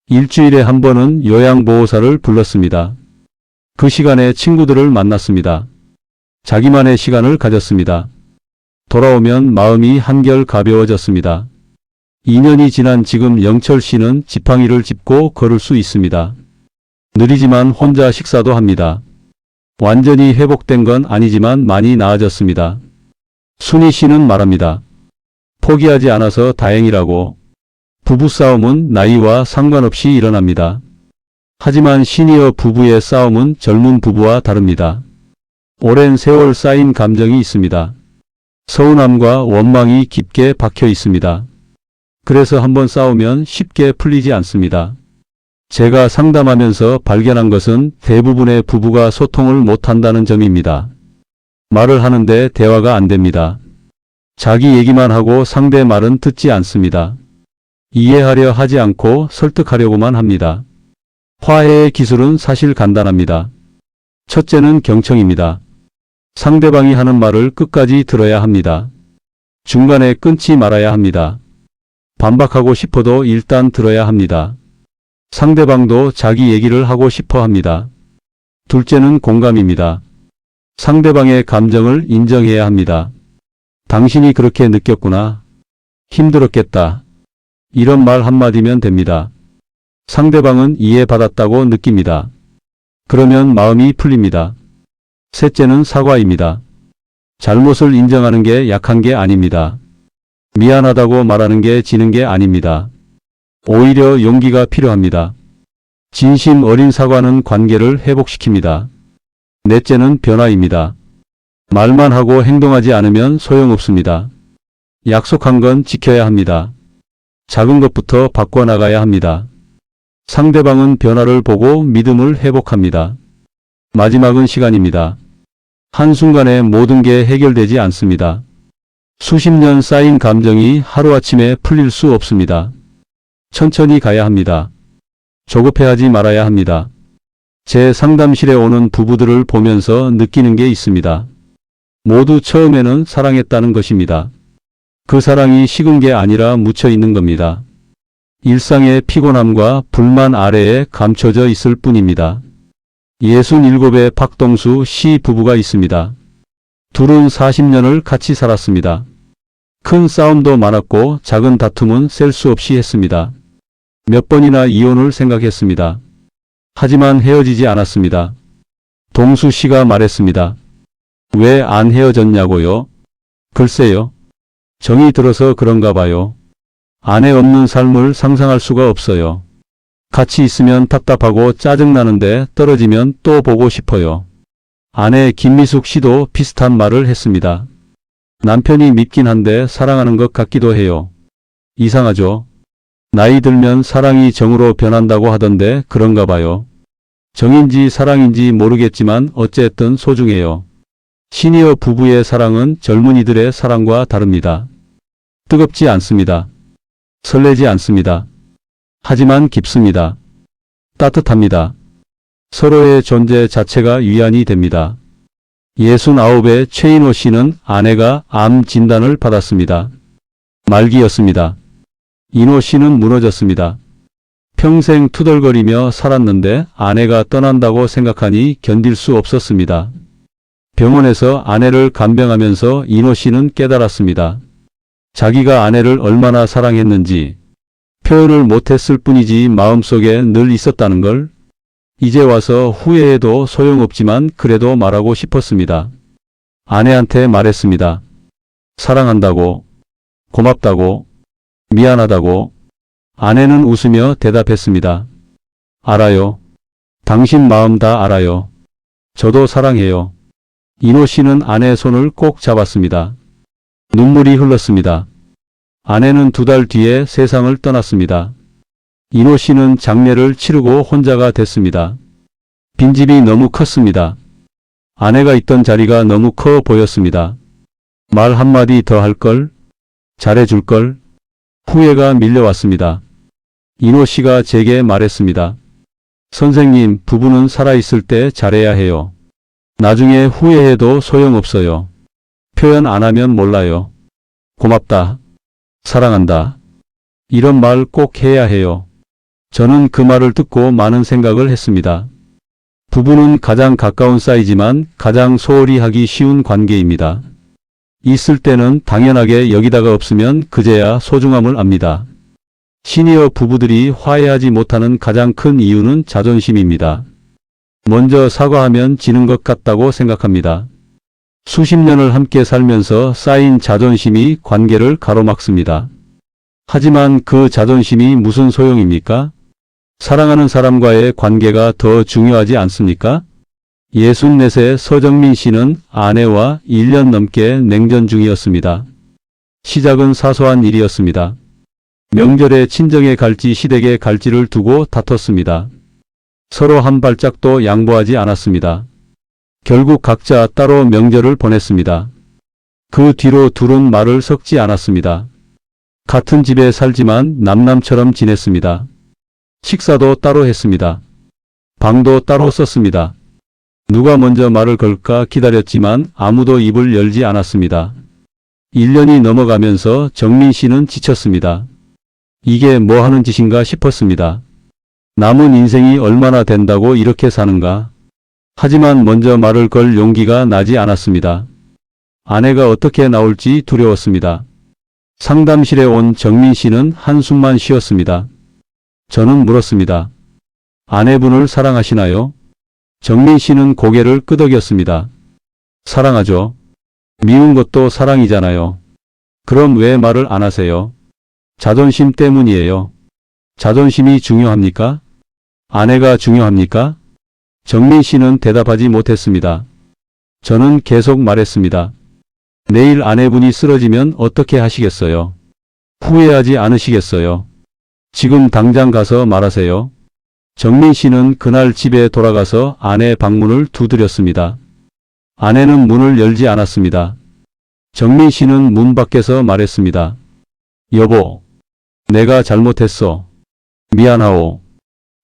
일주일에 한 번은 요양보호사를 불렀습니다. 그 시간에 친구들을 만났습니다. 자기만의 시간을 가졌습니다. 돌아오면 마음이 한결 가벼워졌습니다. 2년이 지난 지금 영철 씨는 지팡이를 짚고 걸을 수 있습니다. 느리지만 혼자 식사도 합니다. 완전히 회복된 건 아니지만 많이 나아졌습니다. 순희 씨는 말합니다. 포기하지 않아서 다행이라고. 부부싸움은 나이와 상관없이 일어납니다. 하지만 시니어 부부의 싸움은 젊은 부부와 다릅니다. 오랜 세월 쌓인 감정이 있습니다. 서운함과 원망이 깊게 박혀 있습니다. 그래서 한번 싸우면 쉽게 풀리지 않습니다. 제가 상담하면서 발견한 것은 대부분의 부부가 소통을 못한다는 점입니다. 말을 하는데 대화가 안 됩니다. 자기 얘기만 하고 상대 말은 듣지 않습니다. 이해하려 하지 않고 설득하려고만 합니다. 화해의 기술은 사실 간단합니다. 첫째는 경청입니다. 상대방이 하는 말을 끝까지 들어야 합니다. 중간에 끊지 말아야 합니다. 반박하고 싶어도 일단 들어야 합니다. 상대방도 자기 얘기를 하고 싶어 합니다. 둘째는 공감입니다. 상대방의 감정을 인정해야 합니다. 당신이 그렇게 느꼈구나. 힘들었겠다. 이런 말 한마디면 됩니다. 상대방은 이해받았다고 느낍니다. 그러면 마음이 풀립니다. 셋째는 사과입니다. 잘못을 인정하는 게 약한 게 아닙니다. 미안하다고 말하는 게 지는 게 아닙니다. 오히려 용기가 필요합니다. 진심 어린 사과는 관계를 회복시킵니다. 넷째는 변화입니다. 말만 하고 행동하지 않으면 소용없습니다. 약속한 건 지켜야 합니다. 작은 것부터 바꿔나가야 합니다. 상대방은 변화를 보고 믿음을 회복합니다. 마지막은 시간입니다. 한순간에 모든 게 해결되지 않습니다. 수십 년 쌓인 감정이 하루아침에 풀릴 수 없습니다. 천천히 가야 합니다. 조급해하지 말아야 합니다. 제 상담실에 오는 부부들을 보면서 느끼는 게 있습니다. 모두 처음에는 사랑했다는 것입니다. 그 사랑이 식은 게 아니라 묻혀 있는 겁니다. 일상의 피곤함과 불만 아래에 감춰져 있을 뿐입니다. 67의 박동수 씨 부부가 있습니다. 둘은 40년을 같이 살았습니다. 큰 싸움도 많았고 작은 다툼은 셀 수 없이 했습니다. 몇 번이나 이혼을 생각했습니다. 하지만 헤어지지 않았습니다. 동수 씨가 말했습니다. 왜 안 헤어졌냐고요? 글쎄요. 정이 들어서 그런가 봐요. 아내 없는 삶을 상상할 수가 없어요. 같이 있으면 답답하고 짜증나는데 떨어지면 또 보고 싶어요. 아내 김미숙 씨도 비슷한 말을 했습니다. 남편이 밉긴 한데 사랑하는 것 같기도 해요. 이상하죠? 나이 들면 사랑이 정으로 변한다고 하던데 그런가 봐요. 정인지 사랑인지 모르겠지만 어쨌든 소중해요. 시니어 부부의 사랑은 젊은이들의 사랑과 다릅니다. 뜨겁지 않습니다. 설레지 않습니다. 하지만 깊습니다. 따뜻합니다. 서로의 존재 자체가 위안이 됩니다. 69의 최인호 씨는 아내가 암 진단을 받았습니다. 말기였습니다. 인호 씨는 무너졌습니다. 평생 투덜거리며 살았는데 아내가 떠난다고 생각하니 견딜 수 없었습니다. 병원에서 아내를 간병하면서 인호 씨는 깨달았습니다. 자기가 아내를 얼마나 사랑했는지 표현을 못했을 뿐이지 마음속에 늘 있었다는 걸. 이제 와서 후회해도 소용없지만 그래도 말하고 싶었습니다. 아내한테 말했습니다. 사랑한다고, 고맙다고, 미안하다고. 아내는 웃으며 대답했습니다. 알아요. 당신 마음 다 알아요. 저도 사랑해요. 인호 씨는 아내의 손을 꼭 잡았습니다. 눈물이 흘렀습니다. 아내는 2달 뒤에 세상을 떠났습니다. 인호 씨는 장례를 치르고 혼자가 됐습니다. 빈집이 너무 컸습니다. 아내가 있던 자리가 너무 커 보였습니다. 말 한마디 더 할 걸, 잘해줄 걸, 후회가 밀려왔습니다. 인호 씨가 제게 말했습니다. 선생님, 부부는 살아있을 때 잘해야 해요. 나중에 후회해도 소용없어요. 표현 안 하면 몰라요. 고맙다. 사랑한다. 이런 말 꼭 해야 해요. 저는 그 말을 듣고 많은 생각을 했습니다. 부부는 가장 가까운 사이지만 가장 소홀히 하기 쉬운 관계입니다. 있을 때는 당연하게 여기다가 없으면 그제야 소중함을 압니다. 시니어 부부들이 화해하지 못하는 가장 큰 이유는 자존심입니다. 먼저 사과하면 지는 것 같다고 생각합니다. 수십 년을 함께 살면서 쌓인 자존심이 관계를 가로막습니다. 하지만 그 자존심이 무슨 소용입니까? 사랑하는 사람과의 관계가 더 중요하지 않습니까? 64세 서정민 씨는 아내와 1년 넘게 냉전 중이었습니다. 시작은 사소한 일이었습니다. 명절에 친정에 갈지 시댁에 갈지를 두고 다퉜습니다. 서로 한 발짝도 양보하지 않았습니다. 결국 각자 따로 명절을 보냈습니다. 그 뒤로 둘은 말을 섞지 않았습니다. 같은 집에 살지만 남남처럼 지냈습니다. 식사도 따로 했습니다. 방도 따로 썼습니다. 누가 먼저 말을 걸까 기다렸지만 아무도 입을 열지 않았습니다. 1년이 넘어가면서 정민 씨는 지쳤습니다. 이게 뭐 하는 짓인가 싶었습니다. 남은 인생이 얼마나 된다고 이렇게 사는가? 하지만 먼저 말을 걸 용기가 나지 않았습니다. 아내가 어떻게 나올지 두려웠습니다. 상담실에 온 정민 씨는 한숨만 쉬었습니다. 저는 물었습니다. 아내분을 사랑하시나요? 정민 씨는 고개를 끄덕였습니다. 사랑하죠. 미운 것도 사랑이잖아요. 그럼 왜 말을 안 하세요? 자존심 때문이에요. 자존심이 중요합니까? 아내가 중요합니까? 정민 씨는 대답하지 못했습니다. 저는 계속 말했습니다. 내일 아내분이 쓰러지면 어떻게 하시겠어요? 후회하지 않으시겠어요? 지금 당장 가서 말하세요. 정민 씨는 그날 집에 돌아가서 아내 방문을 두드렸습니다. 아내는 문을 열지 않았습니다. 정민 씨는 문 밖에서 말했습니다. 여보, 내가 잘못했어. 미안하오.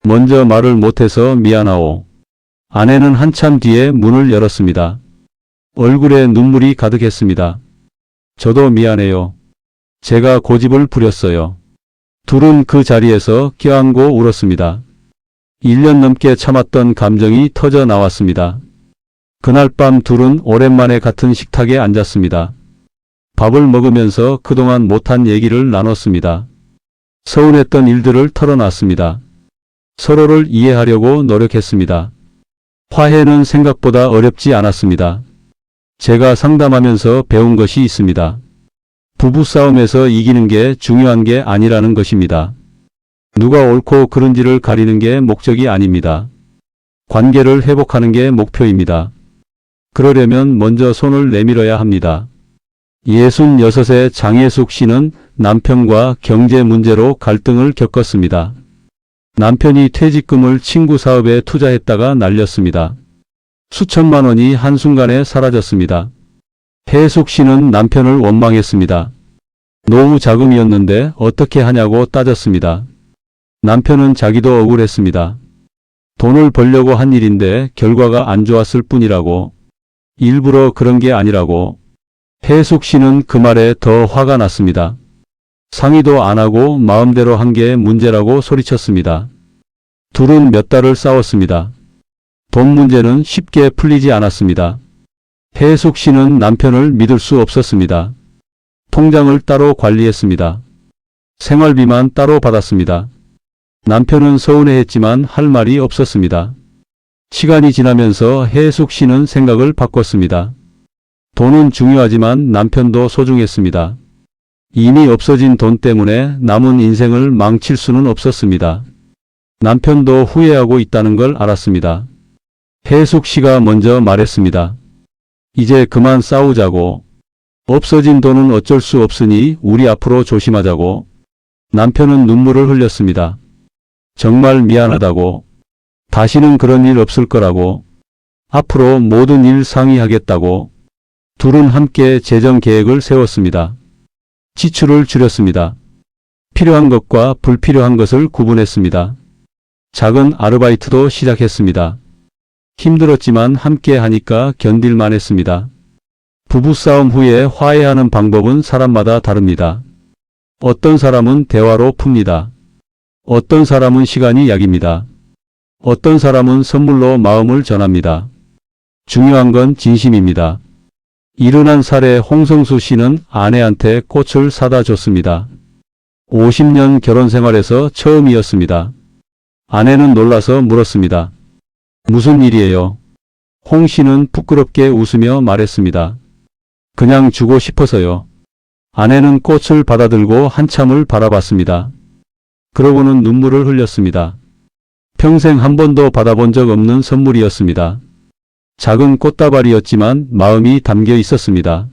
먼저 말을 못해서 미안하오. 아내는 한참 뒤에 문을 열었습니다. 얼굴에 눈물이 가득했습니다. 저도 미안해요. 제가 고집을 부렸어요. 둘은 그 자리에서 껴안고 울었습니다. 1년 넘게 참았던 감정이 터져 나왔습니다. 그날 밤 둘은 오랜만에 같은 식탁에 앉았습니다. 밥을 먹으면서 그동안 못한 얘기를 나눴습니다. 서운했던 일들을 털어놨습니다. 서로를 이해하려고 노력했습니다. 화해는 생각보다 어렵지 않았습니다. 제가 상담하면서 배운 것이 있습니다. 부부싸움에서 이기는 게 중요한 게 아니라는 것입니다. 누가 옳고 그른지를 가리는 게 목적이 아닙니다. 관계를 회복하는 게 목표입니다. 그러려면 먼저 손을 내밀어야 합니다. 66세 장혜숙 씨는 남편과 경제 문제로 갈등을 겪었습니다. 남편이 퇴직금을 친구 사업에 투자했다가 날렸습니다. 수천만 원이 한순간에 사라졌습니다. 혜숙 씨는 남편을 원망했습니다. 노후 자금이었는데 어떻게 하냐고 따졌습니다. 남편은 자기도 억울했습니다. 돈을 벌려고 한 일인데 결과가 안 좋았을 뿐이라고, 일부러 그런 게 아니라고. 혜숙 씨는 그 말에 더 화가 났습니다. 상의도 안 하고 마음대로 한 게 문제라고 소리쳤습니다. 둘은 몇 달을 싸웠습니다. 돈 문제는 쉽게 풀리지 않았습니다. 혜숙 씨는 남편을 믿을 수 없었습니다. 통장을 따로 관리했습니다. 생활비만 따로 받았습니다. 남편은 서운해했지만 할 말이 없었습니다. 시간이 지나면서 혜숙 씨는 생각을 바꿨습니다. 돈은 중요하지만 남편도 소중했습니다. 이미 없어진 돈 때문에 남은 인생을 망칠 수는 없었습니다. 남편도 후회하고 있다는 걸 알았습니다. 혜숙 씨가 먼저 말했습니다. 이제 그만 싸우자고. 없어진 돈은 어쩔 수 없으니 우리 앞으로 조심하자고. 남편은 눈물을 흘렸습니다. 정말 미안하다고. 다시는 그런 일 없을 거라고. 앞으로 모든 일 상의하겠다고. 둘은 함께 재정 계획을 세웠습니다. 지출을 줄였습니다. 필요한 것과 불필요한 것을 구분했습니다. 작은 아르바이트도 시작했습니다. 힘들었지만 함께 하니까 견딜만 했습니다. 부부싸움 후에 화해하는 방법은 사람마다 다릅니다. 어떤 사람은 대화로 풉니다. 어떤 사람은 시간이 약입니다. 어떤 사람은 선물로 마음을 전합니다. 중요한 건 진심입니다. 일흔한 살의 홍성수 씨는 아내한테 꽃을 사다 줬습니다. 50년 결혼 생활에서 처음이었습니다. 아내는 놀라서 물었습니다. 무슨 일이에요? 홍 씨는 부끄럽게 웃으며 말했습니다. 그냥 주고 싶어서요. 아내는 꽃을 받아들고 한참을 바라봤습니다. 그러고는 눈물을 흘렸습니다. 평생 한 번도 받아본 적 없는 선물이었습니다. 작은 꽃다발이었지만 마음이 담겨 있었습니다.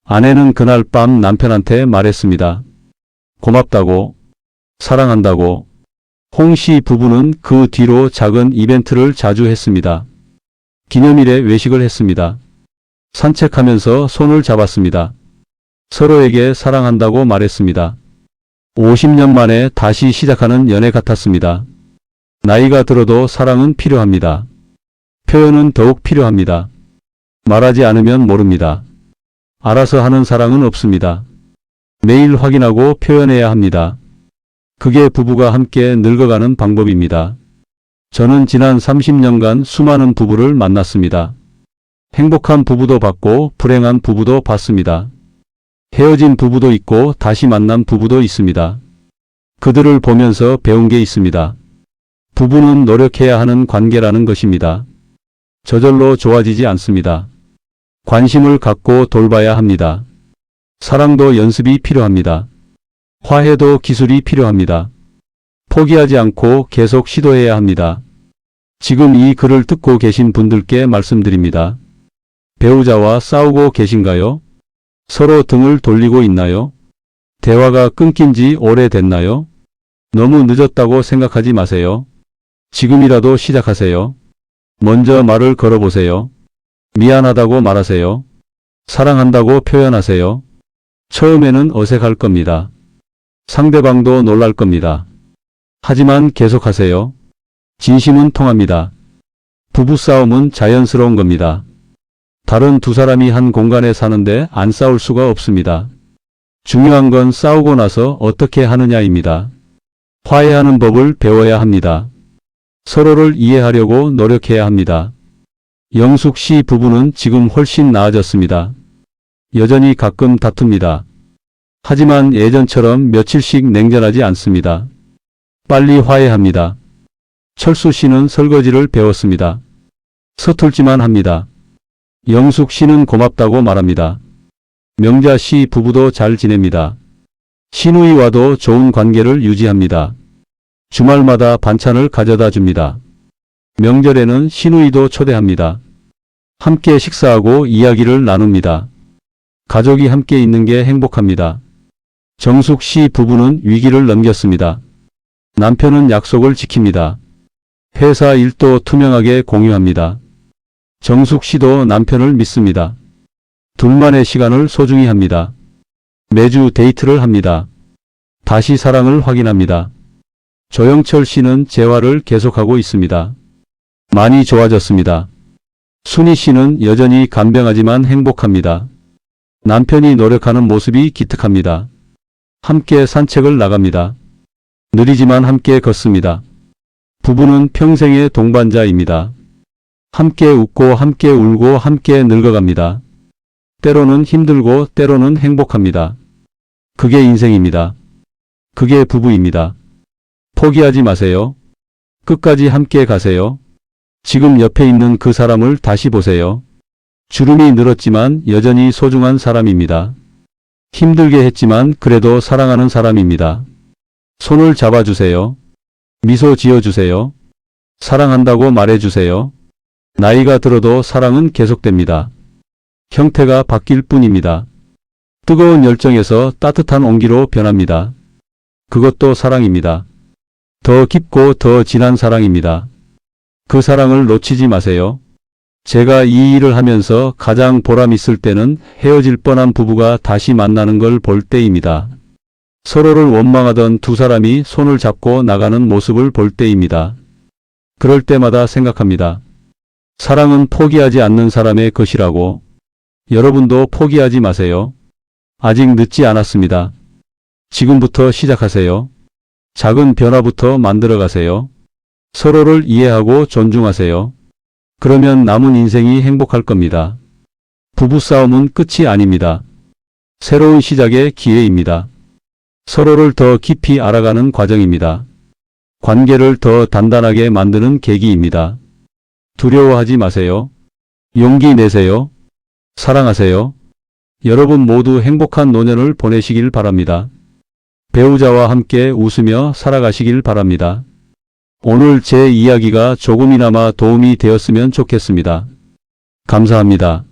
아내는 그날 밤 남편한테 말했습니다. 고맙다고, 사랑한다고. 홍 씨 부부는 그 뒤로 작은 이벤트를 자주 했습니다. 기념일에 외식을 했습니다. 산책하면서 손을 잡았습니다. 서로에게 사랑한다고 말했습니다. 50년 만에 다시 시작하는 연애 같았습니다. 나이가 들어도 사랑은 필요합니다. 표현은 더욱 필요합니다. 말하지 않으면 모릅니다. 알아서 하는 사랑은 없습니다. 매일 확인하고 표현해야 합니다. 그게 부부가 함께 늙어가는 방법입니다. 저는 지난 30년간 수많은 부부를 만났습니다. 행복한 부부도 봤고 불행한 부부도 봤습니다. 헤어진 부부도 있고 다시 만난 부부도 있습니다. 그들을 보면서 배운 게 있습니다. 부부는 노력해야 하는 관계라는 것입니다. 저절로 좋아지지 않습니다. 관심을 갖고 돌봐야 합니다. 사랑도 연습이 필요합니다. 화해도 기술이 필요합니다. 포기하지 않고 계속 시도해야 합니다. 지금 이 글을 듣고 계신 분들께 말씀드립니다. 배우자와 싸우고 계신가요? 서로 등을 돌리고 있나요? 대화가 끊긴 지 오래됐나요? 너무 늦었다고 생각하지 마세요. 지금이라도 시작하세요. 먼저 말을 걸어보세요. 미안하다고 말하세요. 사랑한다고 표현하세요. 처음에는 어색할 겁니다. 상대방도 놀랄 겁니다. 하지만 계속하세요. 진심은 통합니다. 부부싸움은 자연스러운 겁니다. 다른 두 사람이 한 공간에 사는데 안 싸울 수가 없습니다. 중요한 건 싸우고 나서 어떻게 하느냐입니다. 화해하는 법을 배워야 합니다. 서로를 이해하려고 노력해야 합니다. 영숙 씨 부부는 지금 훨씬 나아졌습니다. 여전히 가끔 다툽니다. 하지만 예전처럼 며칠씩 냉전하지 않습니다. 빨리 화해합니다. 철수 씨는 설거지를 배웠습니다. 서툴지만 합니다. 영숙 씨는 고맙다고 말합니다. 명자 씨 부부도 잘 지냅니다. 시누이와도 좋은 관계를 유지합니다. 주말마다 반찬을 가져다 줍니다. 명절에는 시누이도 초대합니다. 함께 식사하고 이야기를 나눕니다. 가족이 함께 있는 게 행복합니다. 정숙 씨 부부는 위기를 넘겼습니다. 남편은 약속을 지킵니다. 회사 일도 투명하게 공유합니다. 정숙 씨도 남편을 믿습니다. 둘만의 시간을 소중히 합니다. 매주 데이트를 합니다. 다시 사랑을 확인합니다. 조영철 씨는 재활을 계속하고 있습니다. 많이 좋아졌습니다. 순희 씨는 여전히 간병하지만 행복합니다. 남편이 노력하는 모습이 기특합니다. 함께 산책을 나갑니다. 느리지만 함께 걷습니다. 부부는 평생의 동반자입니다. 함께 웃고 함께 울고 함께 늙어갑니다. 때로는 힘들고 때로는 행복합니다. 그게 인생입니다. 그게 부부입니다. 포기하지 마세요. 끝까지 함께 가세요. 지금 옆에 있는 그 사람을 다시 보세요. 주름이 늘었지만 여전히 소중한 사람입니다. 힘들게 했지만 그래도 사랑하는 사람입니다. 손을 잡아주세요. 미소 지어주세요. 사랑한다고 말해주세요. 나이가 들어도 사랑은 계속됩니다. 형태가 바뀔 뿐입니다. 뜨거운 열정에서 따뜻한 온기로 변합니다. 그것도 사랑입니다. 더 깊고 더 진한 사랑입니다. 그 사랑을 놓치지 마세요. 제가 이 일을 하면서 가장 보람 있을 때는 헤어질 뻔한 부부가 다시 만나는 걸 볼 때입니다. 서로를 원망하던 두 사람이 손을 잡고 나가는 모습을 볼 때입니다. 그럴 때마다 생각합니다. 사랑은 포기하지 않는 사람의 것이라고. 여러분도 포기하지 마세요. 아직 늦지 않았습니다. 지금부터 시작하세요. 작은 변화부터 만들어 가세요. 서로를 이해하고 존중하세요. 그러면 남은 인생이 행복할 겁니다. 부부싸움은 끝이 아닙니다. 새로운 시작의 기회입니다. 서로를 더 깊이 알아가는 과정입니다. 관계를 더 단단하게 만드는 계기입니다. 두려워하지 마세요. 용기 내세요. 사랑하세요. 여러분 모두 행복한 노년을 보내시길 바랍니다. 배우자와 함께 웃으며 살아가시길 바랍니다. 오늘 제 이야기가 조금이나마 도움이 되었으면 좋겠습니다. 감사합니다.